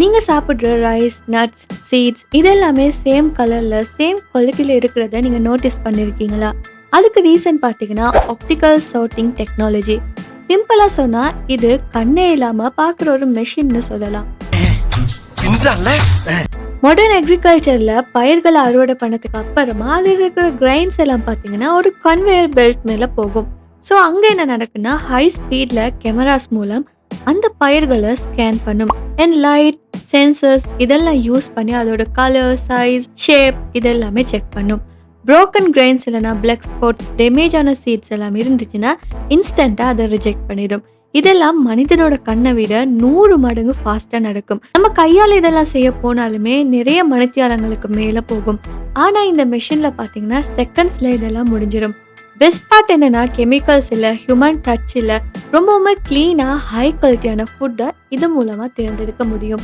நீங்க சாப்பிடுற rice, nuts, seeds இதெல்லாமே சேம் கலர்ல, சேம் குவாலிட்டில இருக்கிறத நீங்க நோட்டீஸ் பண்ணியிருக்கீங்களா? அதுக்கு ரீசன் பார்த்தீங்கன்னா, ஆப்டிகல் சோர்ட்டிங் டெக்னாலஜி. சிம்பிளா சொன்னா, இது கண்ணே இல்லாம பார்க்குற ஒரு மெஷின்னு சொல்லலாம். பின்றான்ல. மாடர்ன் அக்ரிகல்ச்சர்ல பயிர்களை அறுவடை பண்ணதுக்கு அப்புறமா அதில் இருக்கிற கிரைன்ஸ் எல்லாம் பார்த்தீங்கன்னா ஒரு கன்வேயர் பெல்ட் மேலே போகும். ஸோ அங்கே என்ன நடக்குன்னா ஹை ஸ்பீடில் கேமராஸ் மூலம் அந்த பயிர்களை ஸ்கேன் பண்ணும். அண்ட் லைட், சென்சர்ஸ் இதெல்லாம் யூஸ் பண்ணி அதோட கலர், சைஸ், ஷேப் இதெல்லாமே செக் பண்ணும். புரோக்கன் கிரைன்ஸ் இல்லைனா பிளாக் ஸ்பாட்ஸ், டேமேஜ் ஆன சீட்ஸ் எல்லாம் இருந்துச்சுன்னா இன்ஸ்டண்ட்டாக அதை ரிஜெக்ட் பண்ணிடும். இதெல்லாம் மனிதனோட கண்ணை விட 100 மடங்கு ஃபாஸ்டா நடக்கும். நம்ம கையால இதெல்லாம் செய்ய போனாலுமே நிறைய மணித்தியாலங்களுக்கு மேல போகும். ஆனா இந்த மெஷின்ல பாத்தீங்கன்னா செகண்ட்ஸ்ல இதெல்லாம் முடிஞ்சிடும். பெஸ்ட் பார்ட் என்னன்னா, கெமிக்கல்ஸ் இல்ல, ஹியூமன் டச் இல்ல, ரொம்பவுமே கிளீனா ஹை குவாலிட்டியான ஃபுட்டை இது மூலமா தேர்ந்தெடுக்க முடியும்.